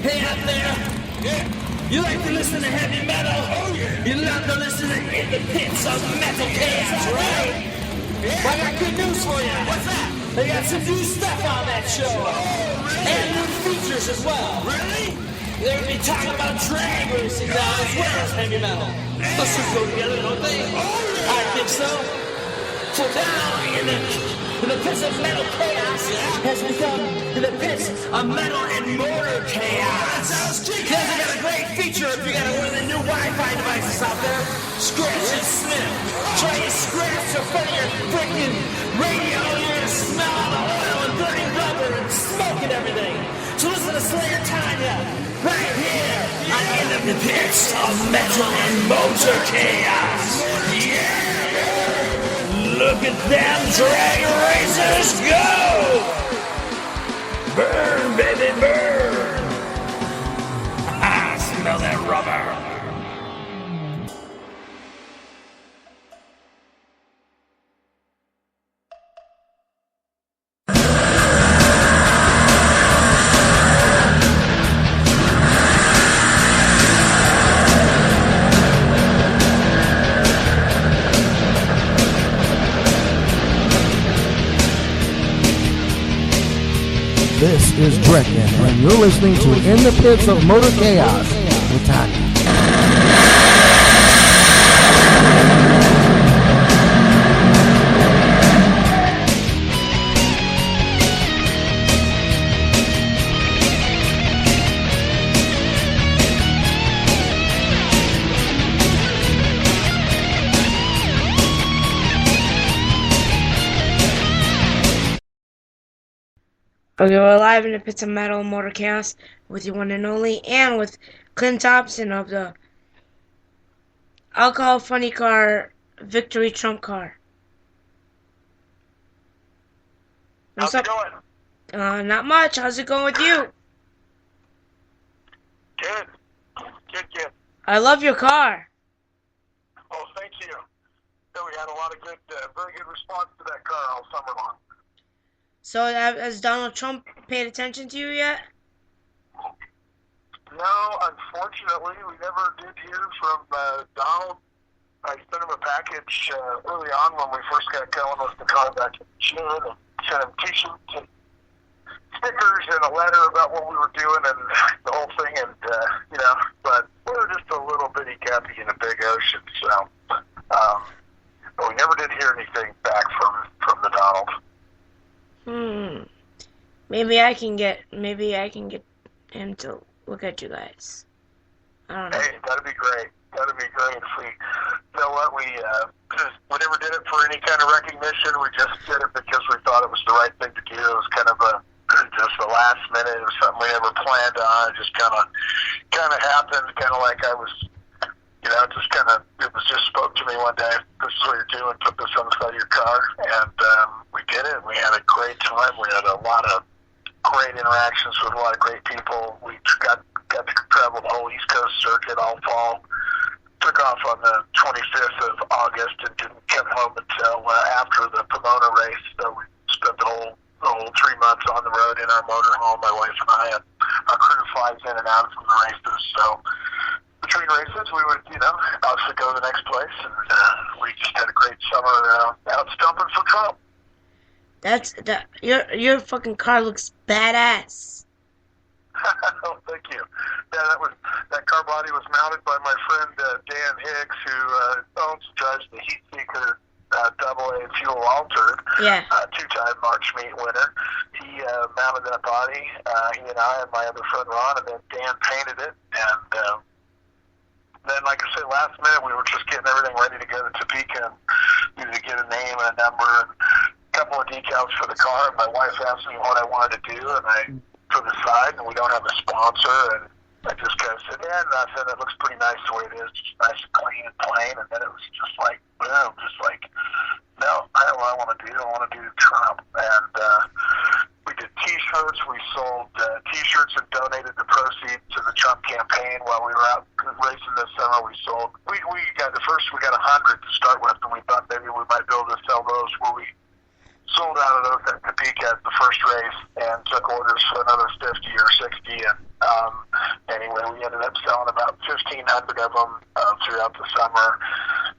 Hey out there, you like to listen to heavy metal? Oh yeah. You love to listen to In the Pits of Metal Chaos, right? Yeah. Well, I got good news for you. What's that? They got some new stuff on that show. Oh, really? And new features as well. Really? They're going to be talking about drag racing now as well as heavy metal. Those two go together, don't they? Oh, yeah. I think so. So now, in the pits of metal chaos has become the pits of metal and motor chaos. That sounds kick-ass. They got a great feature if you got one of the new Wi-Fi devices out there. Scratch and sniff. Try to scratch in front of your freaking radio. You're gonna smell all the oil and burning rubber and smoke and everything. So listen to Slayer Tanya right here on In the Pits of Metal and Motor Chaos. Yeah! Look at them drag racers go! Burn, baby, burn! Smell that rubber! This is Drekken, and you're listening to In the Pits of Motor Chaos with Tanya. Okay, we're live in the Pits of Metal and Motor Chaos with your one and only, and with Clint Thompson of the Alcohol Funny Car Victory Trump Car. How's it going? Not much. How's it going with you? Good. I love your car. Oh, thank you. So we had a lot of good, very good response to that car all summer long. So has Donald Trump paid attention to you yet? No, unfortunately, we never did hear from Donald. I sent him a package early on when we first got going with the car back in June, and sent him T-shirts and stickers and a letter about what we were doing and the whole thing, and but we were just a little bitty guppy in a big ocean, so but we never did hear anything back from the Donald. Maybe I can get him to look at you guys. I don't know. Hey, that'd be great. That'd be great if we, you know what, we never did it for any kind of recognition. We just did it because we thought it was the right thing to do. It was kind of just the last minute. It was something we never planned on. It just kind of happened. Kind of like I was, it was just spoke to me one day. This is what you're doing. Put this on the side of your car, and we did it. We had a great time. We had a lot of great interactions with a lot of great people. We got to travel the whole East Coast circuit all fall. Took off on the 25th of August and didn't come home until after the Pomona race. So we spent the whole 3 months on the road in our motorhome, my wife and I, and our crew flies in and out from the races. So between races, we would, obviously go to the next place, and we just had a great summer out stumping for Trump. Your fucking car looks badass. Oh, thank you. Yeah, that car body was mounted by my friend Dan Higgs, who owns and drives the Heat Seeker AA fuel altered. Yeah. Two-time March meet winner. He mounted that body. He and I and my other friend Ron, and then Dan painted it. And then, like I said, last minute we were just getting everything ready to go to Topeka and needed to get a name and a number and a couple of decals for the car. And my wife asked me what I wanted to do, and I put it aside, and we don't have a sponsor. And I just kind of said, yeah, and I said, it looks pretty nice the way it is, just nice and clean and plain. And then it was just like, boom, just like, no, I know what I want to do. I want to do Trump. And we did T-shirts. We sold T-shirts and donated the proceeds to the Trump campaign while we were out racing this summer. We got 100 to start with, and we thought maybe we might be able to sell those. Well, we sold out of those at Topeka at the first race and took orders for another 50 or 60. And anyway, we ended up selling about 1,500 of them throughout the summer.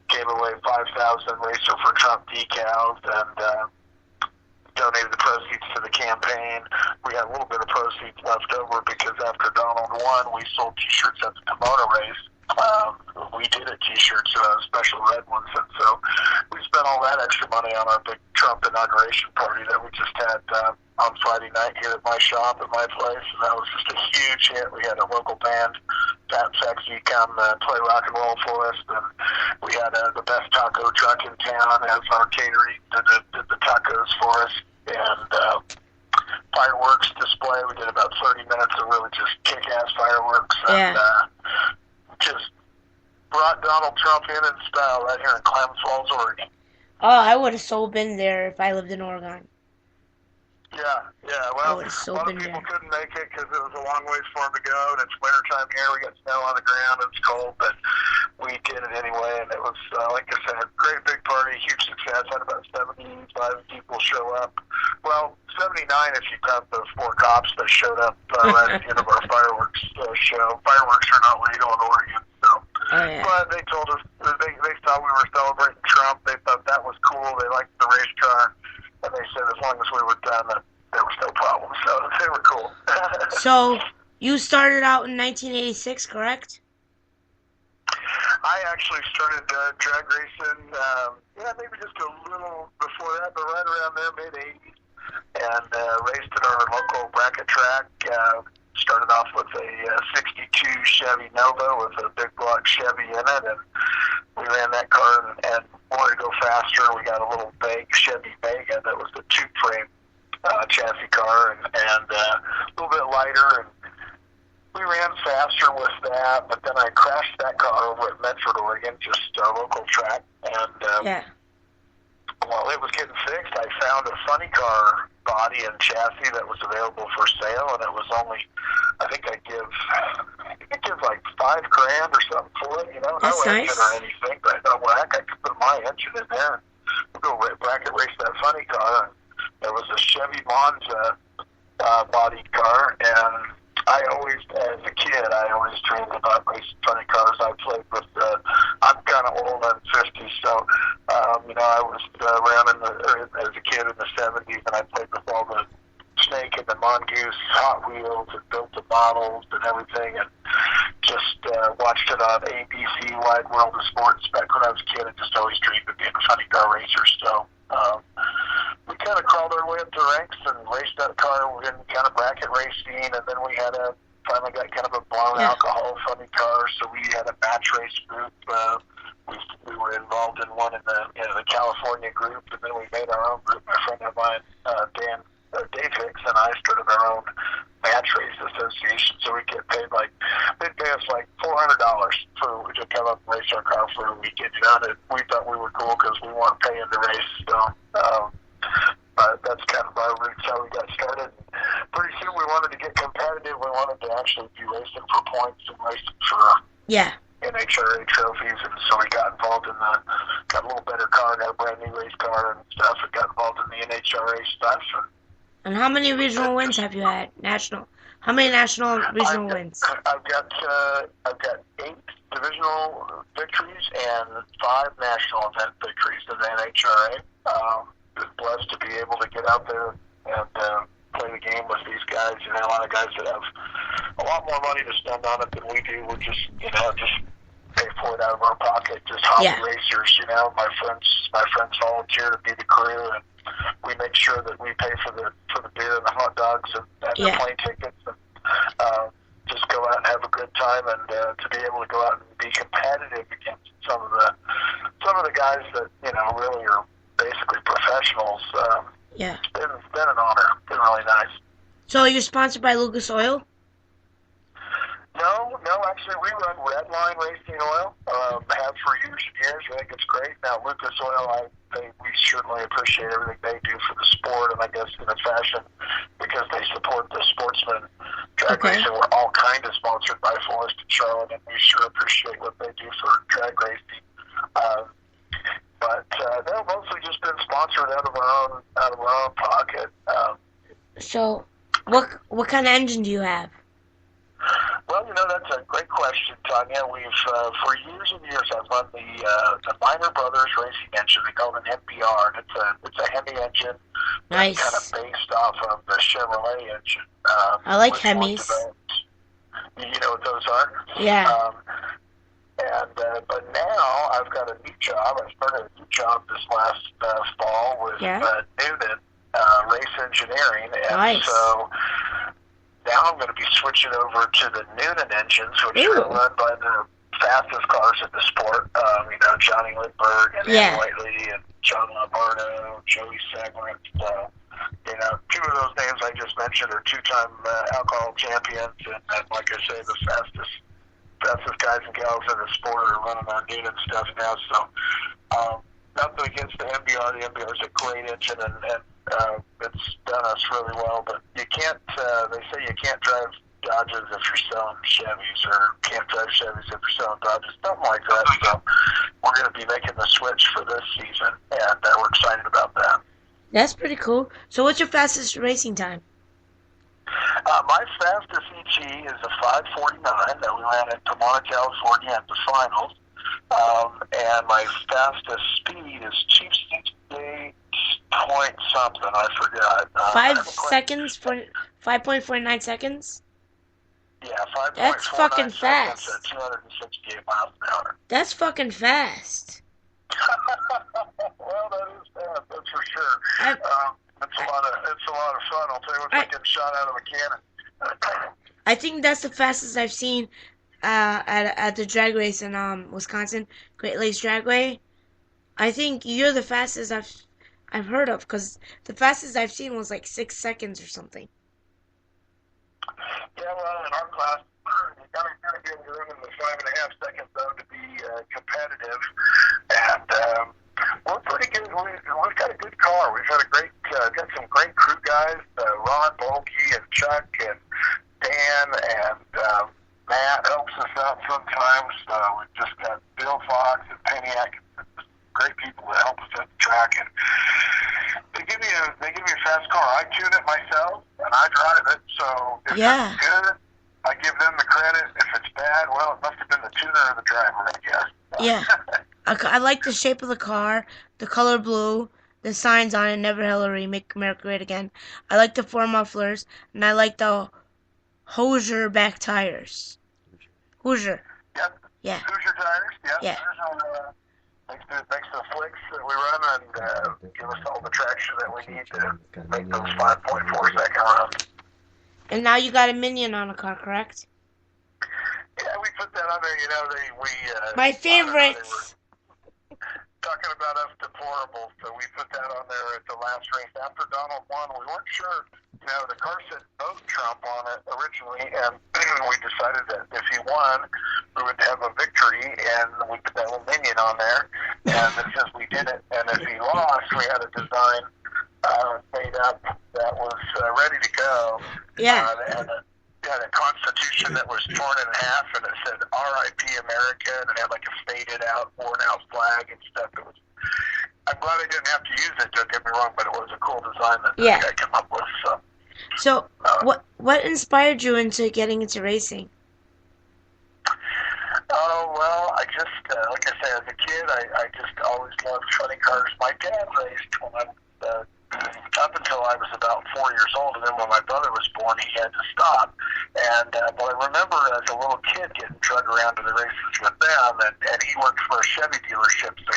Gave away 5,000 Racer for Trump decals and donated the proceeds to the campaign. We had a little bit of proceeds left over because after Donald won, we sold T-shirts at the Pomona race. We did a T-shirts, special red ones, and so we spent all that extra money on our big Trump inauguration party that we just had on Friday night here at my shop, at my place, and that was just a huge hit. We had a local band, Fat Sexy, come play rock and roll for us, and we had the best taco truck in town as our catering, did the tacos for us, and fireworks display. We did about 30 minutes of really just kick-ass fireworks, and just brought Donald Trump in style right here in Klamath Falls, Oregon. Oh, I would have so been there if I lived in Oregon. Yeah. Well, a lot of people couldn't make it because it was a long ways for them to go, and it's wintertime here. We got snow on the ground, and it's cold, but we did it anyway, and it was, like I said, a great big party, huge success. Had about 75 people show up. Well, 79 if you count those 4 cops that showed up right at the end of our fireworks show. Fireworks are not legal in Oregon, so. But they told us, they thought we were celebrating Trump. They thought that was cool. They liked the race car. And they said as long as we were done, that there was no problem. So they were cool. So you started out in 1986, correct? I actually started drag racing, maybe just a little before that, but right around there, mid-'80s, and raced at our local bracket track. Started off with a 62 Chevy Nova with a big block Chevy in it, and we ran that car and wanted to go faster. We got a little Chevy Vega that was the two-frame chassis car and a little bit lighter, and we ran faster with that, but then I crashed that car over at Medford, Oregon, just our local track, and while it was getting fixed, I found a funny car body and chassis that was available for sale, and it was only, I think I'd give like $5,000 or something for it, That's no nice. engine or anything, but I thought, well, heck, I could put my engine in there and we'll go bracket race that funny car. There was a Chevy Monza body car, and I always, as a kid, dreamed about racing funny cars. I played with, I'm kind of old, I'm 50, so, I was around as a kid in the 70s, and I played with all the Snake and the Mongoose Hot Wheels and built the models and everything, and just watched it on ABC, Wide World of Sports. Back when I was a kid, I just always dreamed of being a funny car racer, so we kind of crawled our way up the ranks and raced that car in kind of bracket racing, and then we had finally got kind of a blown alcohol funny car, so we had a match race group. We were involved in one in the California group, and then we made our own group. My friend of mine, Dave Hicks, and I started our own match race association, so we get paid they'd pay us like $400 to come up and race our car for a weekend. And we thought we were cool because we weren't paying to race, so but that's kind of our roots, how we got started. Pretty soon we wanted to get competitive. We wanted to actually be racing for points and racing for NHRA trophies, and so we got involved in got a little better car, got a brand new race car and stuff, and got involved in the NHRA stuff. And how many regional wins have you had? How many national regional wins? I've got 8 divisional victories and 5 national event victories in the NHRA. Been blessed to be able to get out there and play the game with these guys. A lot of guys that have a lot more money to spend on it than we do. We're just pay for it out of our pocket, just hobby racers. My friends volunteer to be the crew, and we make sure that we pay for the beer and the hot dogs and the plane tickets, and just go out and have a good time, and to be able to go out and be competitive against some of the guys that really are basically professionals. It's been an honor. It's been really nice. So you're sponsored by Lucas Oil? No, actually we run Redline Racing Oil. Have for years and years. I think it's great. Now Lucas Oil, we certainly appreciate everything they do for the sport, and I guess in a fashion because they support the sportsman drag racing. We're all kind of sponsored by Forrest and Charlotte, and we sure appreciate what they do for drag racing. But they've mostly just been sponsored out of our own pocket. So, what kind of engine do you have? Well, that's a great question, Tanya. We've, for years and years, I've run the Minor Brothers Racing engine. They call it an MBR, and it's a Hemi engine. Nice. Kind of based off of the Chevrolet engine. I like Hemis. You know what those are? Yeah. But now I've got a new job. I started a new job this last fall with Noonan Race Engineering, and nice. so now I'm going to be switching over to the Noonan engines, which are run by the fastest cars in the sport. Johnny Lindbergh and Andy Whiteley and John Lombardo, Joey Segment. Two of those names I just mentioned are two-time alcohol champions, and like I say, the fastest guys and gals in the sport are running our Noonan stuff now. So nothing against the MBR. The MBR is a great engine, and it's done us really well. But you can't. They say you can't drive Dodges if you're selling Chevys, or can't drive Chevys if you're selling Dodges, something like that. So we're going to be making the switch for this season, and we're excited about that. That's pretty cool. So what's your fastest racing time? My fastest EG is a 5:49 that we ran in Pomona, California at the finals. And my fastest speed is 268 point something. I forgot. 5.49 seconds? Yeah, 5.49 That's fucking fast. At 268 miles an hour. That's fucking fast. Well, that is fast, that's for sure. It's a lot of fun. I'll tell you what, like getting shot out of a cannon. I think that's the fastest I've seen at the drag race in Wisconsin, Great Lakes Dragway. I think you're the fastest I've heard of, because the fastest I've seen was like 6 seconds or something. Yeah, well, in our class, you gotta be able to run in the 5.5 second zone to be competitive, and we're pretty good. We've got a good car. We've had got some great crew guys, Ron Bolke and Chuck and Dan and Matt helps us out sometimes. We've just got Bill Fox and Penny Atkins, great people that help us at the track, and they give me a fast car. I tune it myself and I drive it. So if it's good, I give them the credit. If it's bad, well, it must have been the tuner or the driver, I guess. Yeah. I like the shape of the car, the color blue, the signs on it, Never Hillary, Make America Great Again. I like the 4 mufflers, and I like the Hoosier back tires. Hoosier. Yep. Yeah. Hoosier tires, yep. Yeah. Makes the flicks that we run and give us all the traction that we need to make those 5.4 second runs. And now you got a Minion on the car, correct? Yeah, we put that on there. My favorites. Talking about us deplorables, so we put that on there at the last race. After Donald won, we weren't sure. The car said boat Trump on it originally, and we decided that if he won, we would have a victory, and we put that little Minion on there. And it says we did it, and if he lost, we had a design made up that was ready to go. Yeah. And it had a Constitution that was torn in half, and it said R.I.P. America, and it had like a faded out, worn out flag and stuff. I'm glad I didn't have to use it, don't get me wrong, but it was a cool design that I came up with. So what inspired you into getting into racing? Oh, well, I just, like I said, as a kid, I just always loved funny cars. My dad raced when I was up until I was about 4 years old, and then when my brother was born, he had to stop. And but I remember as a little kid getting drugged around to the races with them, and he worked for a Chevy dealership, so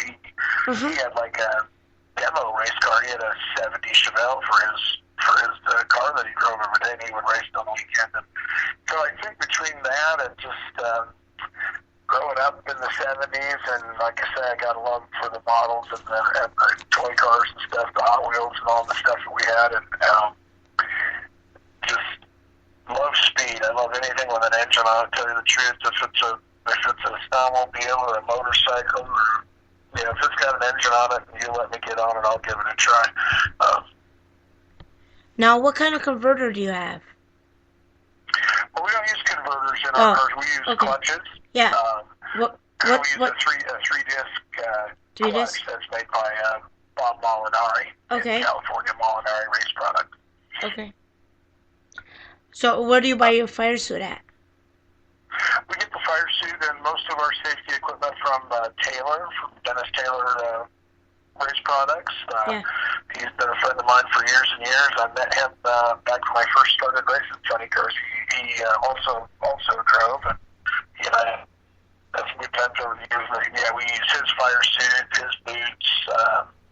he had like a demo race car. He had a 70 Chevelle for his car that he drove every day, and he would race on the weekend. And so I think between that and just growing up in the 70s, and like I say, I got a love for the models and the toy cars and stuff, the Hot Wheels and all the stuff that we had, and just love speed. I love anything with an engine on it, to tell you the truth. If it's a snowmobile or a motorcycle, or if it's got an engine on it, you let me get on it, I'll give it a try. Now, what kind of converter do you have? Well, we don't use converters in our cars. We use clutches. Yeah. We use a three-disc clutch that's made by Bob Molinari. California Molinari race product. Okay. So where do you buy your fire suit at? of our safety equipment from Taylor, from Dennis Taylor Race Products. He's been a friend of mine for years and years. I met him back when I first started racing funny cars. He also drove, and he and I had some good times over the years. But, yeah, we use his fire suit, his boots.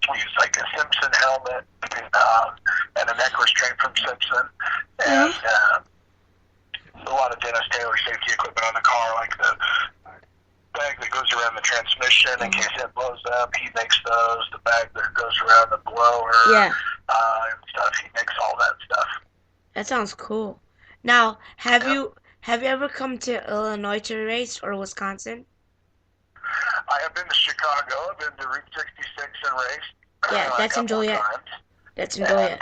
We use like a Simpson helmet and a neck restraint from Simpson, and a lot of Dennis Taylor safety equipment on the car, like the bag that goes around the transmission in case it blows up. He makes those. The bag that goes around the blower, and stuff. He makes all that stuff. That sounds cool. Now, have you ever come to Illinois to race, or Wisconsin? I have been to Chicago. I've been to Route 66 and raced. Yeah, that's in Joliet. That's in Joliet. And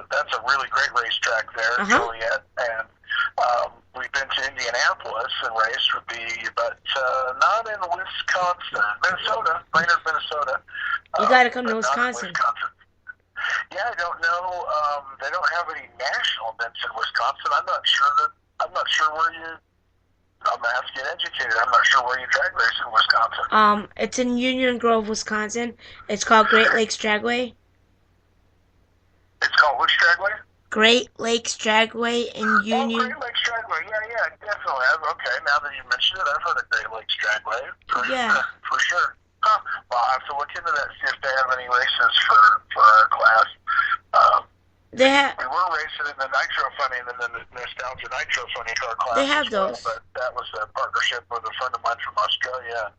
that's a really great racetrack there in Joliet. And we've been to Indianapolis and raced, but not in Wisconsin. Minnesota, Brainerd, Minnesota. You got to come to Wisconsin. Yeah, I don't know. They don't have any national events in Wisconsin. I'm not sure where you. I'm asking educated. I'm not sure where you drag race in Wisconsin. It's in Union Grove, Wisconsin. It's called Great Lakes Dragway. It's called which dragway? Great Lakes Dragway in Union. Oh, Great Lakes Dragway. Yeah, definitely. Okay, now that you mentioned it, I've heard of Great Lakes Dragway. For sure. Huh. Well, I'll have to look into that, see if they have any races for our class. We were racing in the Nitro Funny and then the Nostalgia Nitro Funny car class. They have those. But that was a partnership with a friend of mine from Australia.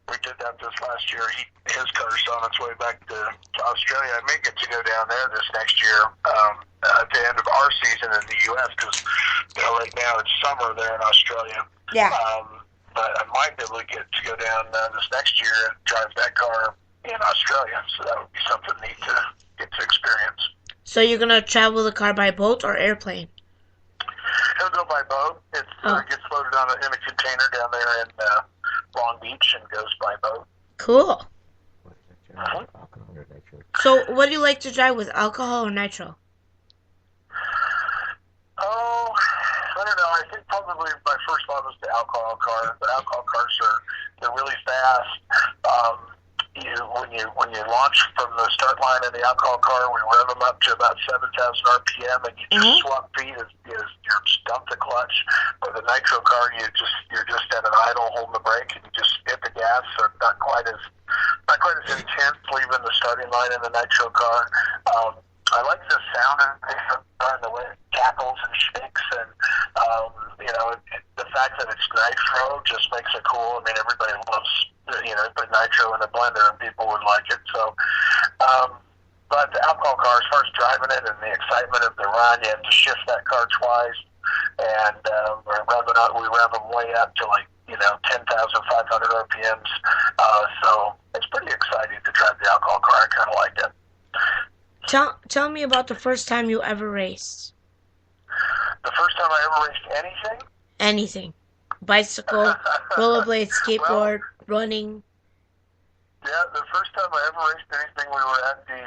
We did that this last year. His car's on its way back to Australia. I may get to go down there this next year at the end of our season in the U.S. because right now it's summer there in Australia. Yeah. But I might be able to get to go down this next year and drive that car in Australia. So that would be something neat to get to experience. So you're going to travel the car by boat or airplane? It'll go by boat. It gets loaded in a container down there in Long Beach and goes by boat. Cool. So what do you like to drive with, alcohol or nitro? Oh, I don't know. I think probably my first love was the alcohol car. The alcohol cars they're really fast. When you launch from the start line in the alcohol car, we rev them up to about 7,000 RPM, and you just swap feet as you dump the clutch. Or the nitro car, you're just at an idle, holding the brake, and you just hit the gas. So not quite as intense leaving the starting line in the nitro car. I like the sound and the way it tackles and shakes, and the fact that it's nitro just makes it cool. I mean, everybody loves put nitro in a blender and people would like it. So, but the alcohol car, as far as driving it and the excitement of the run, you have to shift that car twice, and we rev them way up to 10,500 RPMs. So it's pretty exciting to drive the alcohol car. I kind of like it. Tell me about the first time you ever raced. The first time I ever raced anything? Anything. Bicycle, rollerblade, skateboard, running. Yeah, the first time I ever raced anything, we were at the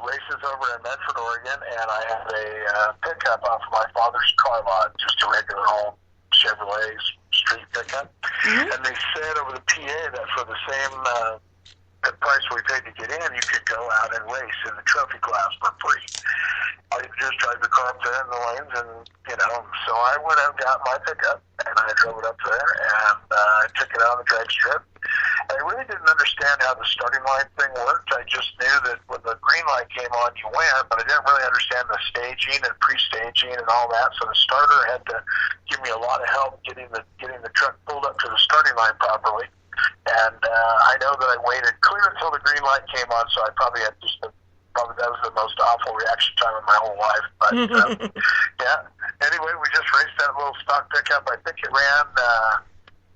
races over in Medford, Oregon, and I had a pickup off of my father's car lot, just a regular old Chevrolet street pickup. And they said over the PA that for the same the price we paid to get in, you could go out and race in the trophy class for free. All you could just drive the car up there in the lanes, and so I went out and got my pickup, and I drove it up there, and I took it out on the drag strip. And I really didn't understand how the starting line thing worked. I just knew that when the green light came on, you went, but I didn't really understand the staging and pre-staging and all that. So the starter had to give me a lot of help getting the truck pulled up to the starting line properly. And I know that I waited clear until the green light came on, so I probably had probably that was the most awful reaction time of my whole life. But yeah. Anyway, we just raced that little stock pickup. I think it ran. I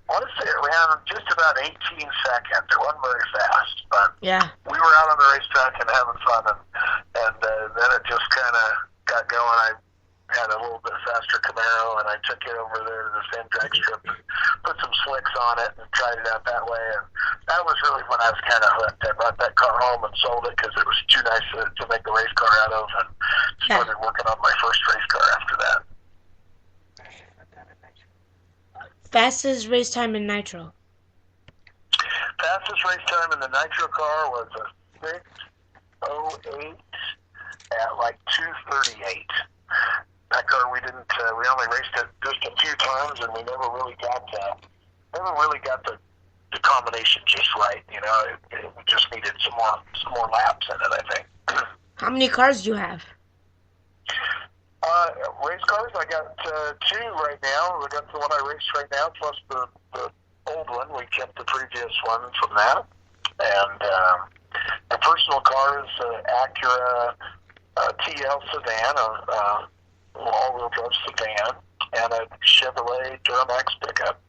want to say it ran just about 18 seconds. It wasn't very fast, but we were out on the racetrack and having fun, and then it just kind of got going. I had a little bit faster Camaro, and I took it over there to the same drag strip, put some slicks on it, and tried it out that way. And that was really when I was kind of hooked. I brought that car home and sold it because it was too nice to make a race car out of, and started working on my first race car after that. fastest race time in Nitro? Fastest race time in the Nitro car was a 6:08 at like 2:38. That car we only raced it just a few times, and we never really got the combination just right. You know, we just needed some more laps in it, I think. How many cars do you have? Race cars, I got 2 right now. I got the one I raced right now, plus the old one. We kept the previous one from that. And my personal car is an Acura TL sedan, all-wheel drive sedan, and a Chevrolet Duramax pickup.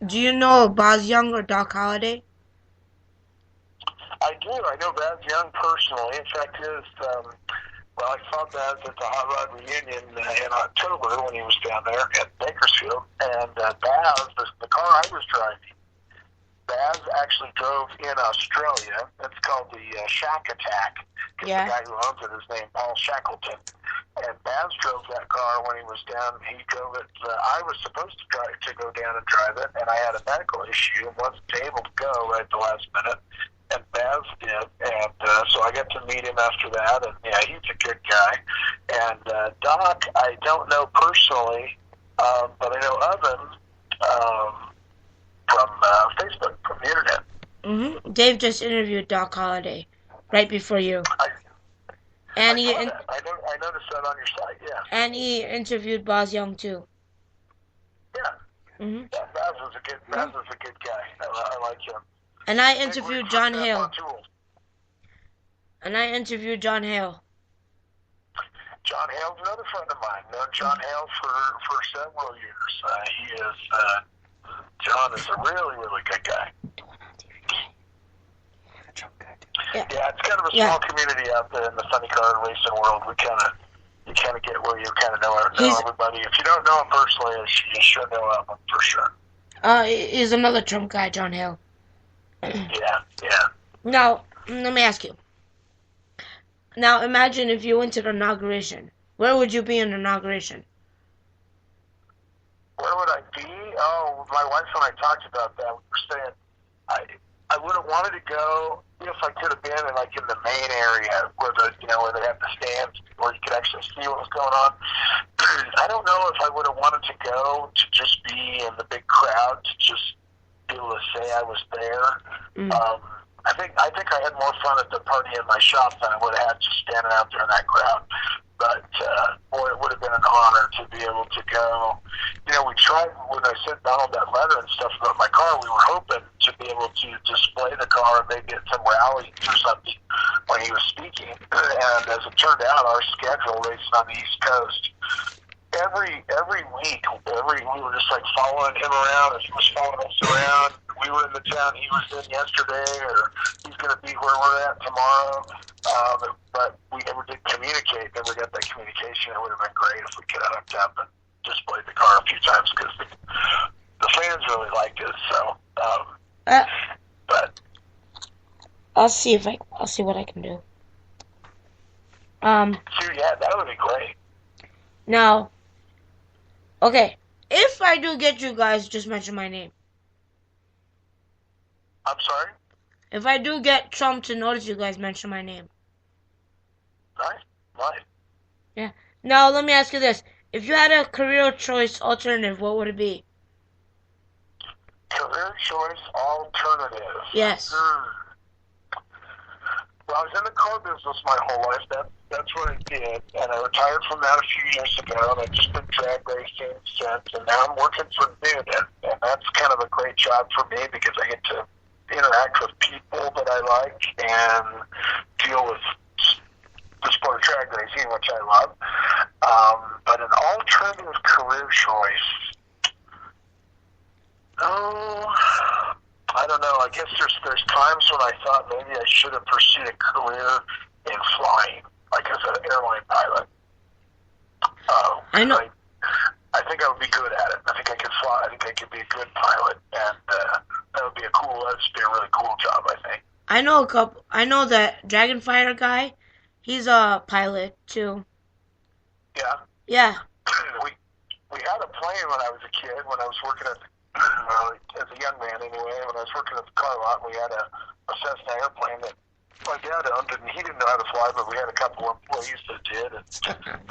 Do you know Boz Young or Doc Holliday? I do. I know Baz Young personally. In fact, I saw Baz at the Hot Rod reunion in October when he was down there at Bakersfield. And Baz, the car I was driving, Baz actually drove in Australia. It's called the Shack Attack. Yeah. The guy who owns it is named Paul Shackleton. And Baz drove that car when he was down. He drove it. I was supposed to go down and drive it, and I had a medical issue and wasn't able to go right at the last minute. And Baz did, and so I got to meet him after that, and yeah, he's a good guy. And Doc, I don't know personally, but I know of him from Facebook, from the internet. Mm-hmm. Dave just interviewed Doc Holliday right before you. I noticed that on your site, yeah. And he interviewed Boz Young too. Yeah. Mm-hmm. Yeah, Baz is a good guy. I like him. And I interviewed John Hale. John Hale's another friend of mine. Known John Hale for several years. John is a really, really good guy. Yeah, it's kind of a small community out there in the funny car racing world. You kind of get where you kind of know everybody. If you don't know him personally, you should know him for sure. He's another Trump guy, John Hale. Yeah. Now, let me ask you. Now, imagine if you went to the inauguration. Where would you be in the inauguration? Where would I be? Oh, my wife and I talked about that. We were saying I would have wanted to go if I could have been in the main area where where they have the stands where you could actually see what was going on. I don't know if I would have wanted to go to just be in the big crowd to just be able to say I was there. I think I had more fun at the party in my shop than I would have had just standing out there in that crowd. But boy, it would have been an honor to be able to go. We tried when I sent Donald that letter and stuff about my car. We were hoping to be able to display the car maybe at some rally or something when he was speaking. And as it turned out, our schedule racing on the East Coast, every week, we were just following him around as he was following us around. We were in the town he was in yesterday, or he's going to be where we're at tomorrow. But we never did communicate. Never got that communication. It would have been great if we could have hooked up and displayed the car a few times because the fans really liked it. So, but I'll see what I can do. yeah, that would be great. Now, okay, if I do get you guys, just mention my name. I'm sorry? If I do get Trump to notice you guys, mention my name. Nice. Yeah. Now, let me ask you this. If you had a career choice alternative, what would it be? Career choice alternative? Yes. Well, I was in the car business my whole life. That's what I did. And I retired from that a few years ago. And I've just been drag racing since. And now I'm working for Noonan. And that's kind of a great job for me because I get to interact with people that I like and deal with the sport of drag racing, which I love. But an alternative career choice, I don't know. I guess there's times when I thought maybe I should have pursued a career in flying, like as an airline pilot. I know. I think I would be good at it. I think I could fly. I think I could be a good pilot, and that would be that'd be a really cool job, I think. I know a couple. I know that Dragon Fighter guy. He's a pilot too. Yeah. Yeah. we had a plane when I was a kid, when I was working at, as a young man anyway, when I was working at the car lot, we had a Cessna airplane that my dad owned, and he didn't know how to fly, but we had a couple of employees that did. And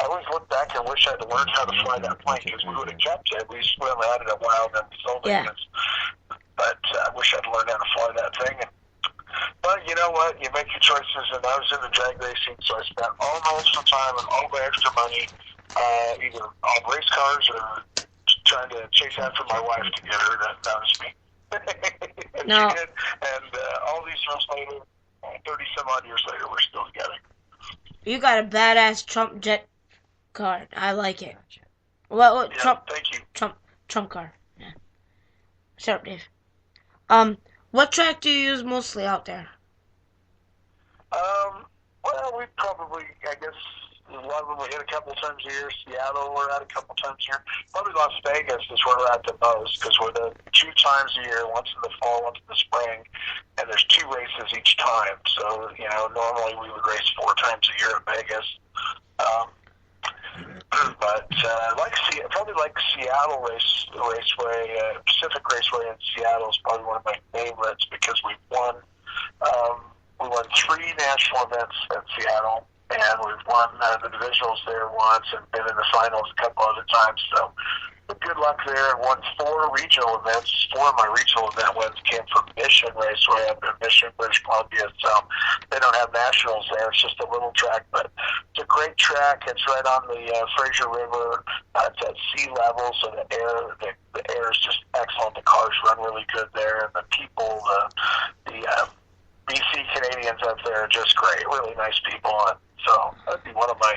I always look back and wish I had learned how to fly that plane, because we would have kept it. We only had it a while, and then we sold it. Yeah. But I wish I'd learned how to fly that thing. But you know what? You make your choices, and I was in the drag racing, so I spent all my extra time and all my extra money either on race cars or trying to chase after my wife to get her to notice me. And No. she did, and all these years later, 30-some-odd years later, we're still together. You got a badass Trump jet card. I like it. What Yeah, Trump? thank you. Trump card. Yeah. Shut up, Dave. What track do you use mostly out there? Well, we probably, I guess, a lot of them we hit a couple times a year. Seattle, we're at a couple times a year. Probably Las Vegas is where we're at the most, because we're the 2 times a year, once in the fall, once in the spring, and there's 2 races each time. So, normally we would race 4 times a year at Vegas. But probably like Seattle Raceway, Pacific Raceway in Seattle is probably one of my favorites, because we won 3 national events at Seattle, and we've won the divisionals there once and been in the finals a couple other times. So good luck there. Won 4 regional events. 4 of my regional event wins came from Mission Raceway up in Mission, British Columbia. So they don't have nationals there. It's just a little track, but it's a great track. It's right on the Fraser River. It's at sea level, so the air is just excellent. The cars run really good there, and the people, the BC Canadians up there are just great. Really nice people. And so that'd be one of my,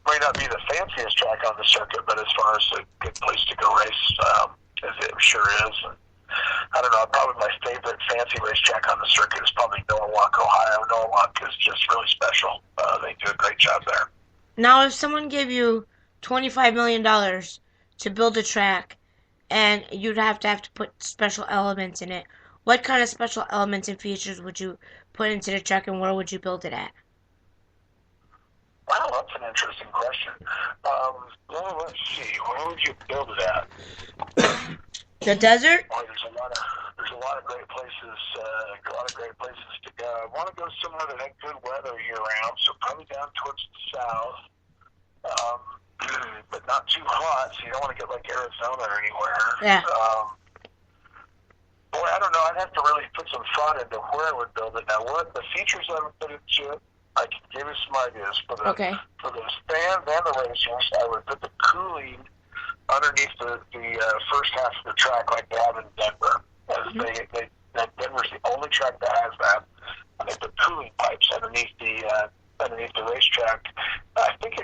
might not be the fanciest track on the circuit, but as far as a good place to go race, as it sure is. And I don't know, probably my favorite fancy racetrack on the circuit is probably Norwalk, Ohio. Norwalk is just really special. They do a great job there. Now, if someone gave you $25 million to build a track, and you'd have to put special elements in it, what kind of special elements and features would you put into the track, and where would you build it at? Wow, that's an interesting question. Well, let's see. Where would you build it at? The desert? Well, there's a lot of great places. To go. I want to go somewhere that had good weather year round, so probably down towards the south, but not too hot. So you don't want to get like Arizona or anywhere. Yeah. Boy, I don't know. I'd have to really put some thought into where I would build it. Now, what the features I would put into it, I can give you some ideas. For the fans and the racers, I would put the cooling underneath the first half of the track, like they have in Denver. Denver's the only track that has that. And they put cooling pipes underneath the racetrack. I think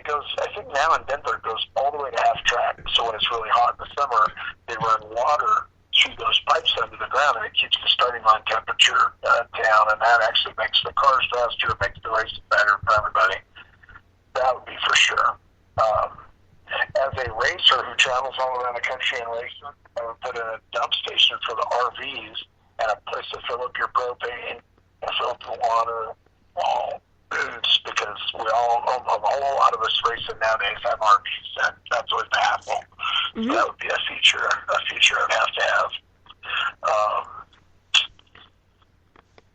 now in Denver it goes all the way to half track. So when it's really hot in the summer, they run water through those pipes under the ground, and it keeps the starting line temperature down, and that actually makes the cars faster, makes the race better for everybody. That would be for sure. As a racer who travels all around the country and races, I would put in a dump station for the RVs and a place to fill up your propane and fill up the water. Just because a whole lot of us racing nowadays have RVs, and that's always the hassle. Mm-hmm. So that would be a feature I'd have to have.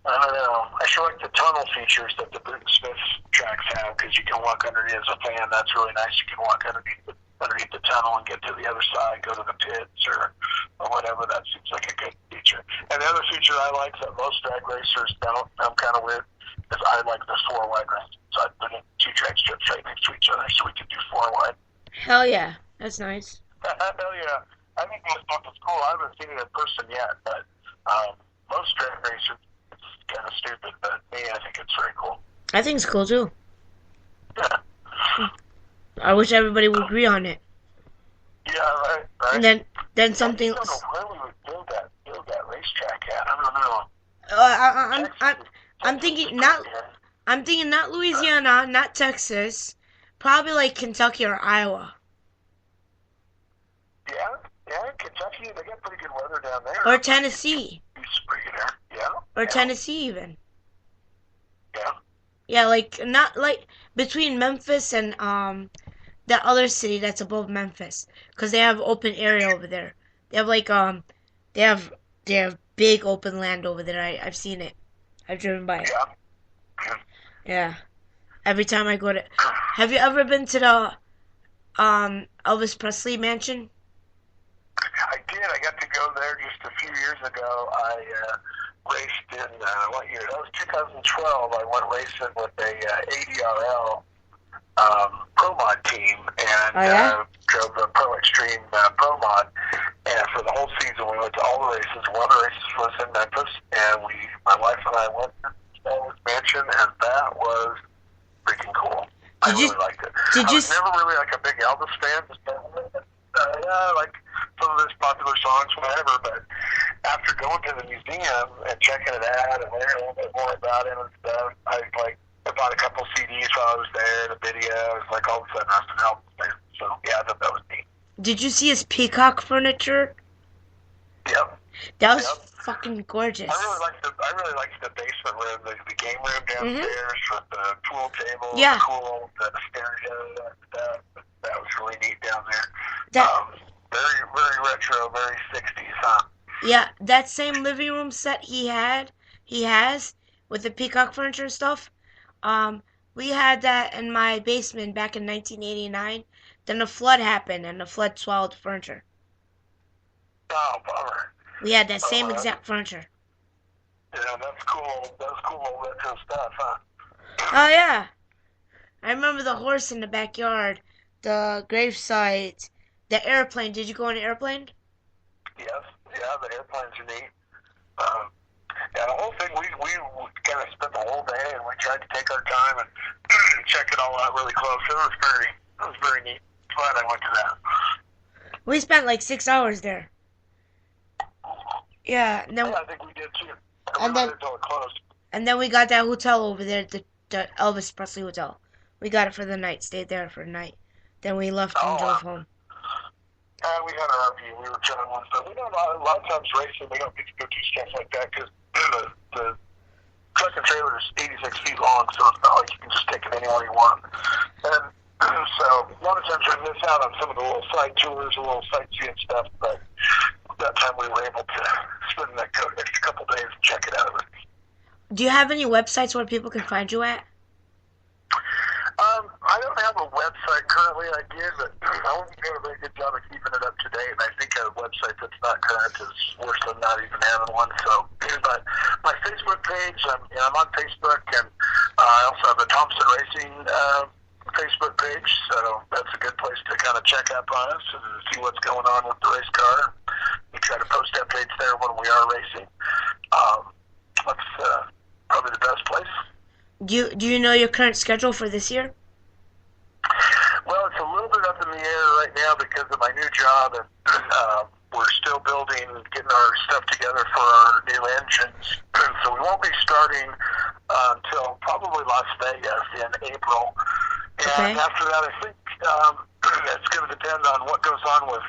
I don't know. I sure like the tunnel features that the Bruton Smith tracks have, because you can walk underneath as a fan. That's really nice. You can walk underneath the tunnel and get to the other side, go to the pits or whatever. That seems like a good feature. And the other feature I like that most drag racers don't, I'm kind of weird, is I like the 4-wide race. So I put in 2 drag strips right next to each other so we can do 4-wide. Hell yeah. That's nice. Hell yeah. I think that stuff is cool. I haven't seen it in person yet, but most drag racers, it's kind of stupid, but me, I think it's very cool. I think it's cool too. Yeah. I wish everybody would agree on it. Yeah, right. And then something. I don't know where we would build that racetrack at. I don't know. I'm thinking not Louisiana, not Texas, probably like Kentucky or Iowa. Yeah, Kentucky, they got pretty good weather down there. Or Tennessee. Yeah. Or Tennessee even. Yeah. Yeah, like not like between Memphis and that other city that's above Memphis, because they have open area over there. They have like they have big open land over there. I've seen it. I've driven by it. Yeah. Yeah. Every time I go to, have you ever been to the Elvis Presley mansion? I did. I got to go there just a few years ago. I raced in, what year? That was 2012. I went racing with a ADRL Pro Mod team and drove the Pro Extreme Pro Mod. And for the whole season, we went to all the races. One of the races was in Memphis, and my wife and I went to the mansion, and that was freaking cool. I really liked it. I was never really like a big Elvis fan. I like some of his popular songs, whatever, but after going to the museum and checking it out and learning a little bit more about him and stuff, I bought a couple CDs while I was there, the videos, like all of a sudden I was an Elvis fan. So yeah, I thought that was neat. Did you see his peacock furniture? Yep. That was fucking gorgeous. I really liked the basement room, the game room downstairs with the pool table, the stereo, that was really neat down there. Very, very retro, very 60s, huh? Yeah, that same living room set he has with the peacock furniture and stuff. We had that in my basement back in 1989. Then a flood happened, and the flood swallowed the furniture. Oh, bummer. We had that same exact furniture. Yeah, that's cool. That's cool old retro stuff, huh? Oh, yeah. I remember the horse in the backyard, the gravesite, the airplane. Did you go on an airplane? Yes. Yeah, the airplanes are neat. Yeah, the whole thing, we kind of spent the whole day, and we tried to take our time and check it all out really close. It was very neat. Glad I went to that. We spent like 6 hours there. Yeah, and then I think we did too. Until it closed. And then we got that hotel over there, the Elvis Presley Hotel. We got it for the night, stayed there for the night. Then we left and drove home. We had our RV. We were chilling one stuff. We know a lot of times racing, we don't get to go do stuff like that because the truck and trailer is 86 feet long, so it's not like you can just take it anywhere you want. And so a lot of times we miss out on some of the little side tours, a little sightseeing stuff, but that time we were able to spend that extra couple days and check it out. Do you have any websites where people can find you at? I don't have a website currently. I did, but I won't do a very good job of keeping it up to date. And I think a website that's not current is worse than not even having one. So, but my Facebook page, I'm on Facebook, and I also have a Thompson Racing Facebook page. So that's a good place to kind of check up on us and see what's going on with the race car. We try to post updates there when we are racing. That's probably the best place. Do you know your current schedule for this year? Well, it's a little bit up in the air right now because of my new job, and we're still getting our stuff together for our new engines. So we won't be starting until probably Las Vegas in April. And after that, I think it's going to depend on what goes on with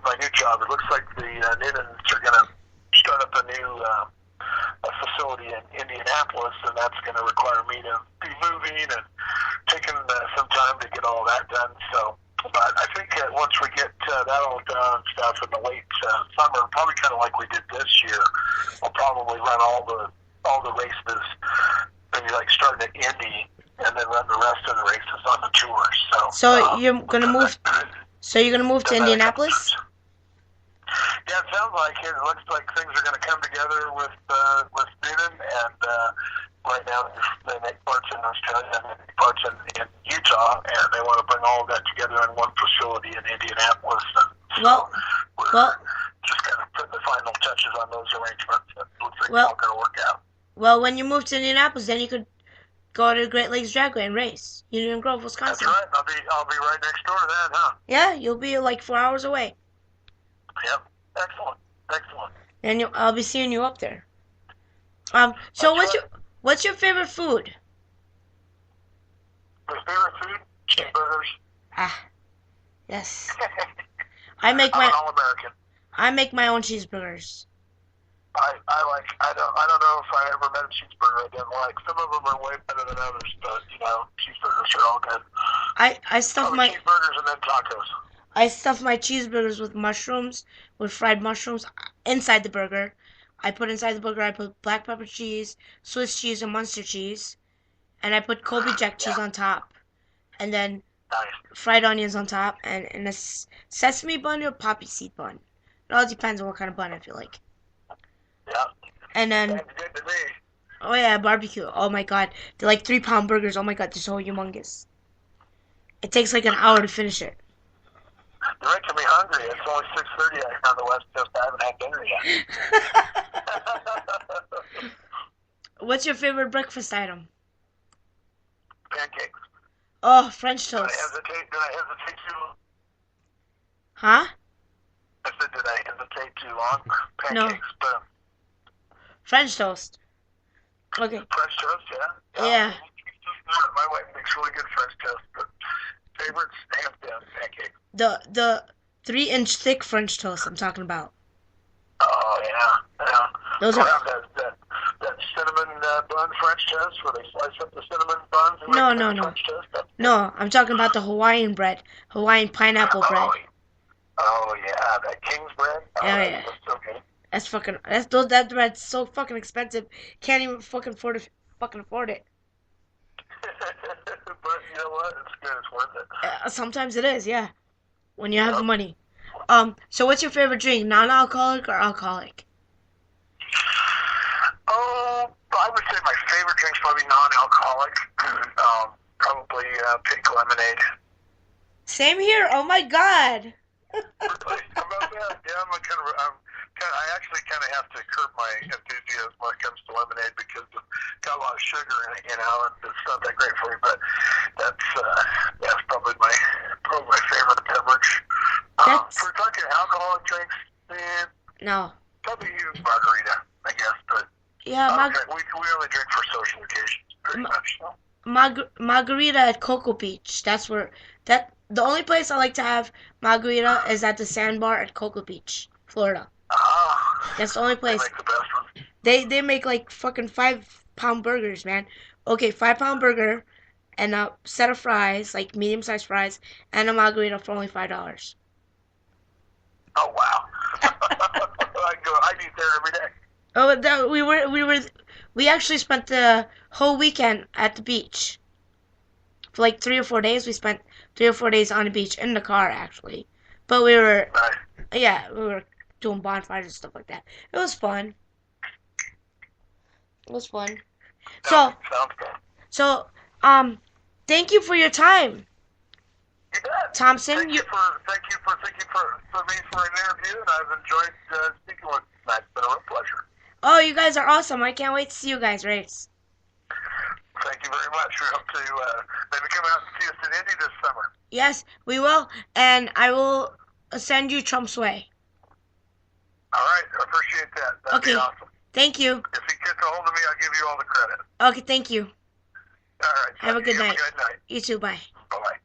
my new job. It looks like the Nittans are going to start up a new a facility in Indianapolis, and that's going to require me to be moving and taking some time to get all that done. So, but I think once we get that all done, stuff in the late summer, probably kind of like we did this year, we'll probably run all the races, maybe like starting at Indy, and then run the rest of the races on the tour. So you're gonna move. So you're gonna move to Indianapolis? Yeah, it sounds like it. It looks like things are going to come together with Noonan, and right now they make parts in Australia and they make parts in Utah, and they want to bring all of that together in one facility in Indianapolis. And so we're just kind of putting the final touches on those arrangements. It looks like it's all going to work out. Well, when you move to Indianapolis, then you could go to Great Lakes Dragway and race. Union Grove, Wisconsin. That's right. I'll be right next door to that, huh? Yeah, you'll be like 4 hours away. Yep. Excellent. And I'll be seeing you up there. So what's your favorite food? My favorite food? Cheeseburgers. Yes. I'm an All-American. I make my own cheeseburgers. I don't know if I ever met a cheeseburger I didn't like. Some of them are way better than others, but cheeseburgers are all good. I stuff my cheeseburgers and then tacos. I stuff my cheeseburgers with mushrooms, with fried mushrooms inside the burger. I put inside the burger, I put black pepper cheese, Swiss cheese, and Munster cheese. And I put Colby Jack cheese on top. And then fried onions on top. And a sesame bun or poppy seed bun. It all depends on what kind of bun I feel like. Yeah. And then... Sounds good to me. Oh yeah, barbecue. Oh my god. They're like 3-pound burgers. Oh my god, they're so humongous. It takes like an hour to finish it. You're making me hungry. It's only 6:30 out here on the West Coast. I haven't had dinner yet. What's your favorite breakfast item? Pancakes. Oh, French toast. Did I hesitate too long? Huh? I said, did I hesitate too long? Pancakes. No. But French toast. Okay. French toast, yeah? Yeah. My wife makes really good French toast, but favorites, hands down, pancakes. The 3-inch thick French toast I'm talking about. Oh, yeah. Those are... That cinnamon bun French toast where they slice up the cinnamon buns and No. French toast? No, I'm talking about the Hawaiian bread. Hawaiian pineapple bread. Oh, yeah. That King's bread? Oh, Yeah. That's so good. That bread's so fucking expensive. Can't even fucking afford it. But you know what? It's good. It's worth it. Sometimes it is, yeah. When you have the money. So what's your favorite drink? Non-alcoholic or alcoholic? Oh, I would say my favorite drink's probably non-alcoholic. Probably pink lemonade. Same here. Oh my god. Really? How about that? Yeah, I actually kind of have to curb my enthusiasm when it comes to lemonade because it's got a lot of sugar in it, and it's not that great for you. But that's probably my favorite beverage. If we're talking alcoholic drinks, No. probably use margarita, I guess. But Yeah, we only drink for social occasions, pretty much. So. Margarita at Cocoa Beach. The only place I like to have margarita is at the Sandbar at Cocoa Beach, Florida. That's the only place. They make the best ones. They make like fucking 5-pound burgers, man. Okay, 5-pound burger and a set of fries, like medium-sized fries, and a margarita for only $5. Oh wow! I eat there every day. Oh, we actually spent the whole weekend at the beach. For like 3 or 4 days, we spent 3 or 4 days on the beach in the car, actually. But we were doing bonfires and stuff like that. It was fun. Sounds good. So, thank you for your time. You bet. Thompson, Thank you for me for an interview, and I've enjoyed speaking with you tonight. It's been a real pleasure. Oh, you guys are awesome. I can't wait to see you guys race. Thank you very much. We hope to maybe come out and see us in Indy this summer. Yes, we will, and I will send you Trump's way. All right, I appreciate that. That'd be awesome. Thank you. If he gets a hold of me, I'll give you all the credit. Okay, thank you. All right. Have a good night. Have a good night. You too, bye. Bye-bye.